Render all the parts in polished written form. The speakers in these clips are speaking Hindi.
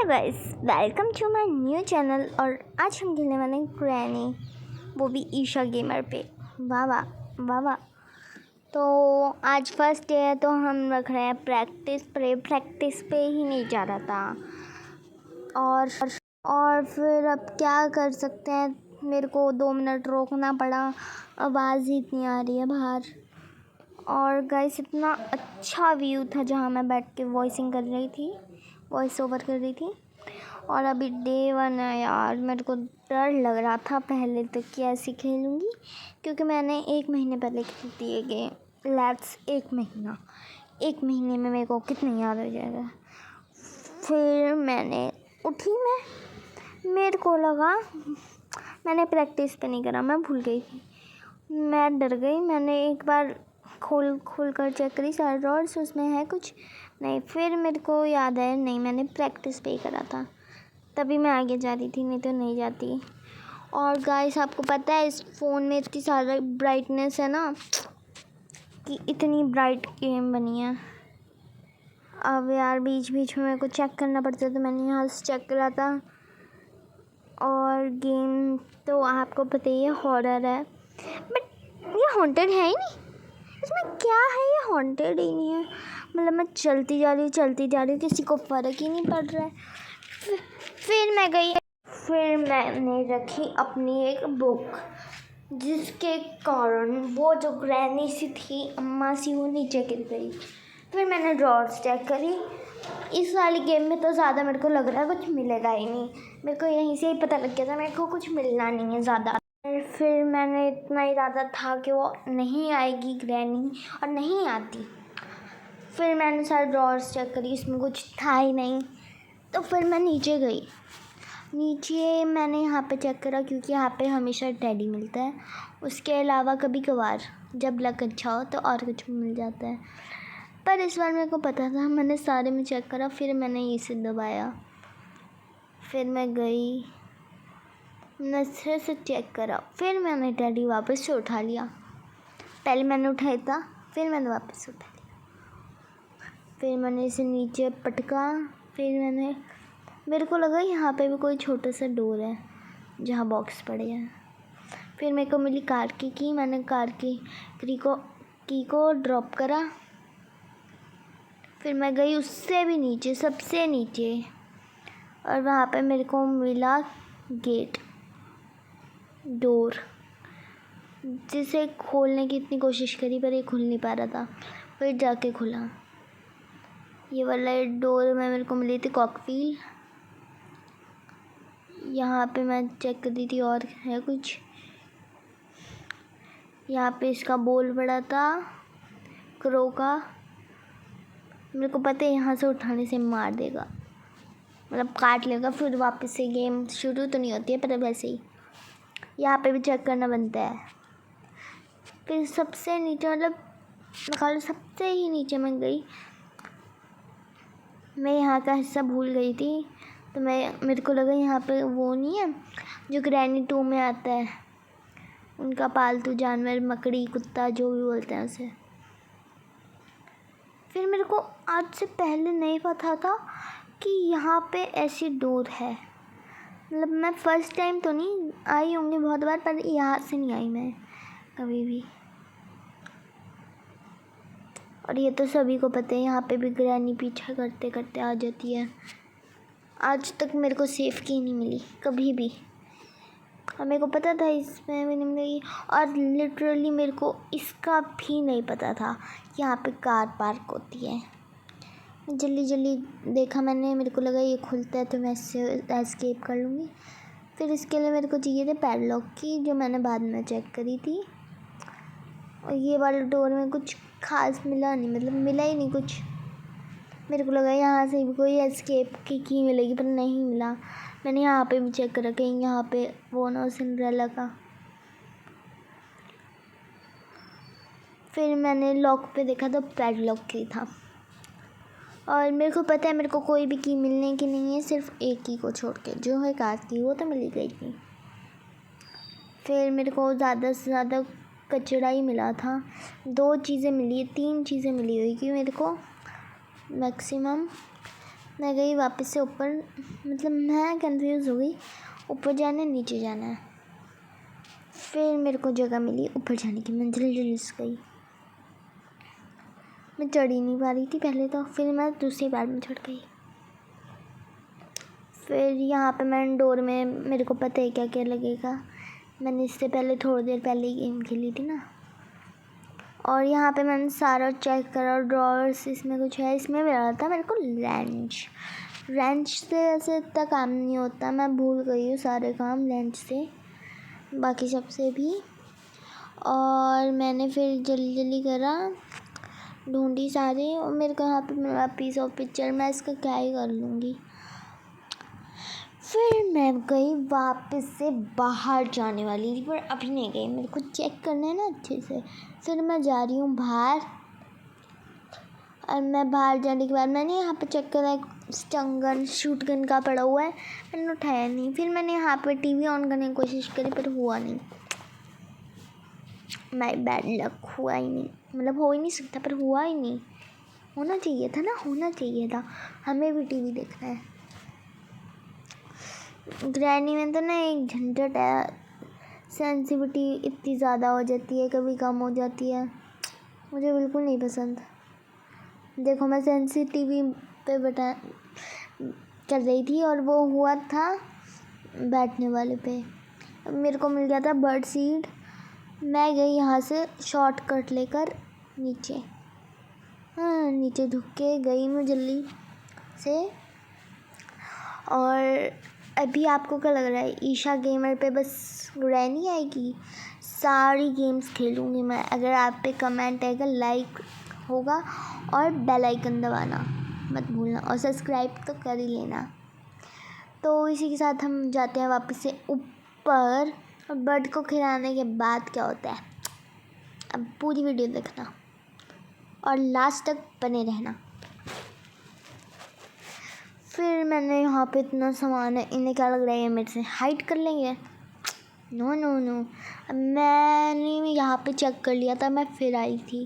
Hello guys, welcome to my new channel. और आज हम खेलने वाले हैं ग्रैनी, वो भी ईशा गेमर पे। वाह वाह वाह वाह। तो आज फर्स्ट डे है तो हम रख रहे हैं प्रैक्टिस पे ही नहीं जा रहा था। और फिर अब क्या कर सकते हैं, मेरे को 2 मिनट रोकना पड़ा, आवाज़ ही इतनी आ रही है बाहर। और गाइस इतना अच्छा व्यू था जहाँ मैं बैठ के वॉइस ओवर कर रही थी। और अभी डे 1 है यार, मेरे को डर लग रहा था पहले तो कि ऐसे खेलूँगी, क्योंकि मैंने 1 महीने पहले खेल दिए गेम। लेट्स 1 महीने में मेरे को कितने याद हो जाएगा। फिर मैंने मेरे को लगा मैंने प्रैक्टिस पे नहीं करा, मैं भूल गई थी, मैं डर गई। मैंने एक बार खोल कर चेक करी सारे ड्रॉर्स, उसमें है कुछ नहीं। फिर मेरे को याद आया नहीं, मैंने प्रैक्टिस पे ही करा था, तभी मैं आगे जा रही थी, नहीं तो नहीं जाती। और गाइस आपको पता है इस फ़ोन में इतनी सारी ब्राइटनेस है ना, कि इतनी ब्राइट गेम बनी है। अब यार बीच में मेरे को चेक करना पड़ता है, तो मैंने यहाँ से चेक करा था। और गेम तो आपको पता ही है, हॉरर है, बट ये हॉन्टेड है ही नहीं। इसमें क्या है, ये हॉन्टेड ही नहीं है। मतलब मैं चलती जा रही हूँ, किसी को फ़र्क ही नहीं पड़ रहा है। फिर मैंने रखी अपनी एक बुक, जिसके कारण वो जो ग्रैनी सी थी, अम्मा सी, वो नीचे गिर गई। फिर मैंने ड्रॉर्स चेक करी। इस वाली गेम में तो ज़्यादा मेरे को लग रहा है कुछ मिलेगा ही नहीं। मेरे को यहीं से ही पता लग गया था मेरे को कुछ मिलना नहीं है ज़्यादा। फिर मैंने इतना इरादा था कि वो नहीं आएगी ग्रैनी, और नहीं आती। फिर मैंने सारे ड्रॉर्स चेक करी, इसमें कुछ था ही नहीं। तो फिर मैं नीचे गई। मैंने यहाँ पे चेक करा, क्योंकि यहाँ पे हमेशा टेडी मिलता है। उसके अलावा कभी कभार जब लक अच्छा हो तो और कुछ मिल जाता है, पर इस बार मेरे को पता था, मैंने सारे में चेक करा। फिर मैंने इसे दबाया, फिर मैं गई, नजर से चेक करा, फिर मैंने टेडी वापस से उठा लिया। पहले मैंने उठाया था, फिर मैंने वापस उठा लिया। फिर मैंने इसे नीचे पटका। फिर मेरे को लगा यहाँ पे भी कोई छोटा सा डोर है जहाँ बॉक्स पड़े हैं। फिर मेरे को मिली कार की की। मैंने कार की की को ड्रॉप करा। फिर मैं गई उससे भी नीचे, सबसे नीचे, और वहाँ पे मेरे को मिला डोर, जिसे खोलने की इतनी कोशिश करी पर ये खुल नहीं पा रहा था। फिर जाके खुला। ये वाला डोर में मेरे को मिली थी कॉकव्हील। यहाँ पे मैं चेक कर रही थी और है कुछ। यहाँ पे इसका बोल पड़ा था क्रो का। मेरे को पता है यहाँ से उठाने से मार देगा, मतलब काट लेगा। फिर वापस से गेम शुरू तो नहीं होती है, पर वैसे ही यहाँ पे भी चेक करना बनता है। फिर सबसे नीचे, मतलब निकालो, सबसे ही नीचे मैं गई। मैं यहाँ का हिस्सा भूल गई थी, तो मेरे को लगा यहाँ पे वो नहीं है जो ग्रैनी 2 में आता है, उनका पालतू जानवर, मकड़ी, कुत्ता, जो भी बोलते हैं उसे। फिर मेरे को आज से पहले नहीं पता था कि यहाँ पे ऐसी डोर है। मतलब मैं फ़र्स्ट टाइम तो नहीं आई होंगी, बहुत बार, पर यहाँ से नहीं आई मैं कभी भी। और ये तो सभी को पता है, यहाँ पे भी ग्रैनी पीछा करते करते आ जाती है। आज तक मेरे को सेफ की नहीं मिली कभी भी, और मेरे को पता था इसमें भी नहीं मिलेगी। और लिटरली मेरे को इसका भी नहीं पता था कि यहाँ पे कार पार्क होती है। जल्दी देखा मैंने, मेरे को लगा ये खुलता है तो मैं इससे एस्केप कर लूँगी। फिर इसके लिए मेरे को चाहिए थे पैडलॉक की, जो मैंने बाद में चेक करी थी। और ये वाले डोर में कुछ खास मिला नहीं, मतलब मिला ही नहीं कुछ। मेरे को लगा यहाँ से भी कोई एस्केप की मिलेगी, पर नहीं मिला। मैंने यहाँ पे भी चेक करा, कहीं यहाँ पे वो ना सिंड्रेला का। फिर मैंने लॉक पे देखा तो पैडलॉक की था। और मेरे को पता है मेरे को कोई भी की मिलने की नहीं है, सिर्फ एक की को छोड़ के, जो है कार की, वो तो मिल गई थी। फिर मेरे को ज़्यादा से ज़्यादा कचरा ही मिला था। 2 चीज़ें मिली, 3 चीज़ें मिली हुई कि मेरे को मैक्सिमम। मैं गई वापस से ऊपर, मतलब मैं कंफ्यूज हो गई, ऊपर जाना है नीचे जाना है। फिर मेरे को जगह मिली ऊपर जाने की, मैं जल्दी गई। मैं चढ़ ही नहीं पा रही थी पहले तो, फिर मैं दूसरी बार में चढ़ गई। फिर यहाँ पे मैं डोर में, मेरे को पता है क्या क्या लगेगा, मैंने इससे पहले थोड़ी देर पहले ही गेम खेली थी ना। और यहाँ पे मैंने सारा चेक करा, ड्रॉवर्स इसमें कुछ है, इसमें मिला था मेरे को रेंच से ऐसे इतना काम नहीं होता, मैं भूल गई हूँ सारे काम रेंच से, बाकी सबसे भी। और मैंने फिर जल्दी करा, ढूंढी सारे, और मेरे को यहाँ पे मिला पीस ऑफ पिक्चर, मैं इसका क्या ही कर लूँगी। फिर मैं गई वापस से बाहर जाने वाली थी, पर अभी नहीं गई, मेरे को चेक करना है ना अच्छे से। फिर मैं जा रही हूँ बाहर, और मैं बाहर जाने के बाद मैंने यहाँ पे चेक करा, स्टंग गन शूट गन का पड़ा हुआ है, मैंने उठाया नहीं। फिर मैंने यहाँ पे टीवी ऑन करने की कोशिश करी, पर हुआ नहीं, माय बैड लक, हुआ ही नहीं, मतलब हो ही नहीं सकता, पर हुआ ही नहीं। होना चाहिए था ना, होना चाहिए था, हमें भी टीवी देखना है। ग्रैनी में तो ना एक झंझट है, सेंसिटिविटी इतनी ज़्यादा हो जाती है, कभी कम हो जाती है, मुझे बिल्कुल नहीं पसंद। देखो मैं सेंसिटिवी पे बता कर रही थी, और वो हुआ था बैठने वाले पे, मेरे को मिल गया था बर्ड सीड। मैं गई यहाँ से शॉर्टकट लेकर नीचे, हाँ नीचे झुक के गई मैं जल्दी से। और अभी आपको क्या लग रहा है, ईशा गेमर पे बस ग्रैनी आएगी? सारी गेम्स खेलूँगी मैं। अगर आप पे कमेंट आएगा, लाइक होगा, और बेल आइकन दबाना मत भूलना, और सब्सक्राइब तो कर ही लेना। तो इसी के साथ हम जाते हैं वापस से ऊपर, और बर्ड को खिलाने के बाद क्या होता है, अब पूरी वीडियो देखना और लास्ट तक बने रहना। फिर मैंने यहाँ पे इतना सामान है, इन्हें क्या लग रहा है ये मेरे से हाइड कर लेंगे? नो नो नो, मैंने यहाँ पे चेक कर लिया था, मैं फिर आई थी।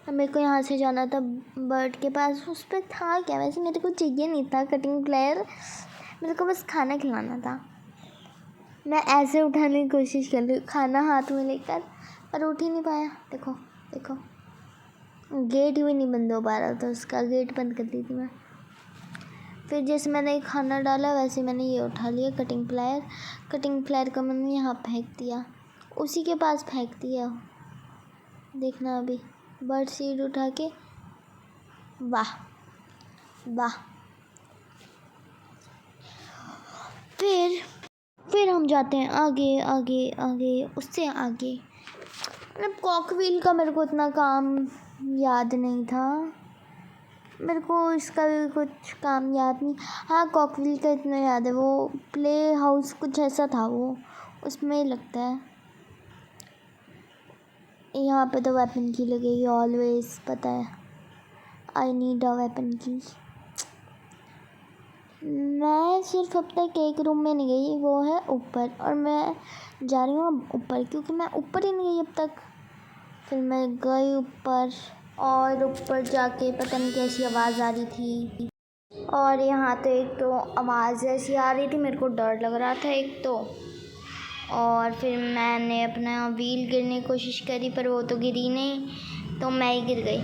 अब मेरे को यहाँ से जाना था बर्ड के पास, उस पर था क्या वैसे, मेरे को चाहिए नहीं था कटिंग प्लेयर, मेरे को बस खाना खिलाना था। मैं ऐसे उठाने की कोशिश कर रही हूँ खाना हाथ में लेकर, पर उठ ही नहीं पाया। देखो देखो, गेट भी नहीं बंद हो पा रहा था उसका, गेट बंद कर दी थी मैं। फिर जैसे मैंने खाना डाला वैसे मैंने ये उठा लिया कटिंग प्लायर को मैंने यहाँ फेंक दिया, उसी के पास फेंक दिया। देखना अभी बर्ड सीड उठा के, वाह वाह। फिर हम जाते हैं आगे आगे आगे, उससे आगे। मतलब कॉकव्हील का मेरे को इतना काम याद नहीं था, मेरे को इसका भी कुछ काम याद नहीं। हाँ कॉकव्हील का इतना याद है, वो प्ले हाउस कुछ ऐसा था, वो उसमें लगता है। यहाँ पे तो वेपन की लगेगी ऑलवेज, पता है, आई नीड अ वेपन की। मैं सिर्फ अब तक एक रूम में नहीं गई, वो है ऊपर, और मैं जा रही हूँ अब ऊपर, क्योंकि मैं ऊपर ही नहीं गई अब तक। फिर मैं गई ऊपर, और ऊपर जाके पता नहीं कैसी आवाज़ आ रही थी, और यहाँ तो एक तो आवाज़ ऐसी आ रही थी, मेरे को डर लग रहा था एक तो। और फिर मैंने अपना व्हील गिरने की कोशिश करी, पर वो तो गिरी नहीं, तो मैं ही गिर गई,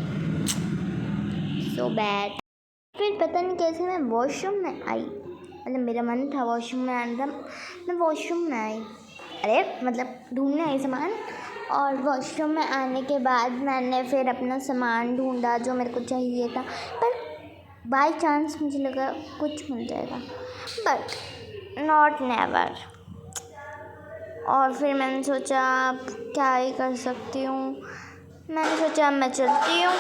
सो बैड। फिर पता नहीं कैसे मैं वॉशरूम में आई, मतलब मेरा मन था वॉशरूम में आने का, मैं वॉशरूम में आई, अरे मतलब ढूंढने आई सामान। और वॉशरूम में आने के बाद मैंने फिर अपना सामान ढूंढा जो मेरे को चाहिए था, पर बाय चांस मुझे लगा कुछ मिल जाएगा, बट नॉट नेवर। और फिर मैंने सोचा अब क्या ही कर सकती हूँ, मैंने सोचा मैं चलती हूँ।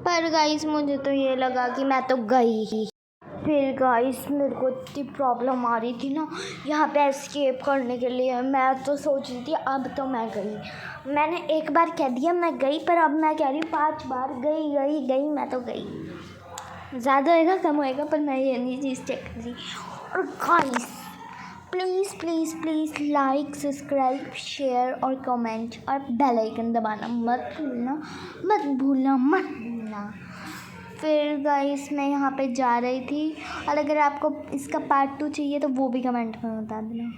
पर गाइस मुझे तो ये लगा कि मैं तो गई ही। फिर गाइस मेरे को इतनी प्रॉब्लम आ रही थी ना यहाँ पे एस्केप करने के लिए, मैं तो सोच रही थी अब तो मैं गई। मैंने एक बार कह दिया मैं गई, पर अब मैं कह रही हूँ 5 बार गई गई गई, मैं तो गई। ज़्यादा होएगा कम होएगा, पर मैं ये नहीं चीज़ चेक कर रही। और guys please please please like subscribe share और कमेंट और बेल आइकन दबाना मत भूलना, मत भूलना, मत भूलना। फिर गाइस मैं यहाँ पे जा रही थी, और अगर आपको इसका पार्ट 2 चाहिए तो वो भी कमेंट में बता देना।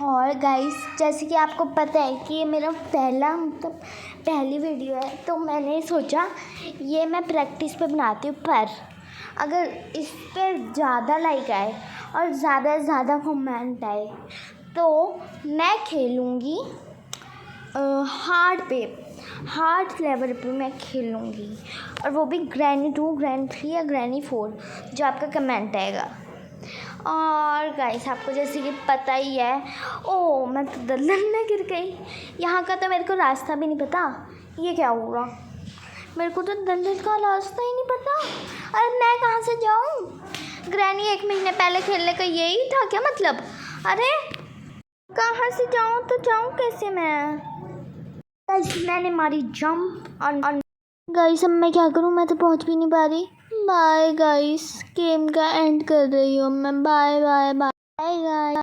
और गाइस जैसे कि आपको पता है कि ये मेरा पहली वीडियो है, तो मैंने सोचा ये मैं प्रैक्टिस पे बनाती हूँ, पर अगर इस पर ज़्यादा लाइक आए और ज़्यादा से ज़्यादा कमेंट आए तो मैं खेलूँगी हार्ड लेवल पे मैं खेलूँगी, और वो भी ग्रैनी 2, ग्रैनी 3 या ग्रैनी 4 जो आपका कमेंट आएगा। और गाइस आपको जैसे कि पता ही है, ओ मैं तो दलदल में गिर गई। यहाँ का तो मेरे को रास्ता भी नहीं पता। ये क्या हुआ, मेरे को तो दलदल का रास्ता ही नहीं पता। अरे मैं कहाँ से जाऊँ? ग्रैनी 1 महीने पहले खेलने का यही था क्या मतलब? अरे कहाँ से जाऊँ, तो जाऊँ कैसे मैं? गाइस मैंने मारी जंप, और गाइस अब मैं क्या करूँ, मैं तो पहुँच भी नहीं पा रही। बाय गाइस, गेम का एंड कर रही हूँ मैं। Bye bye bye guys.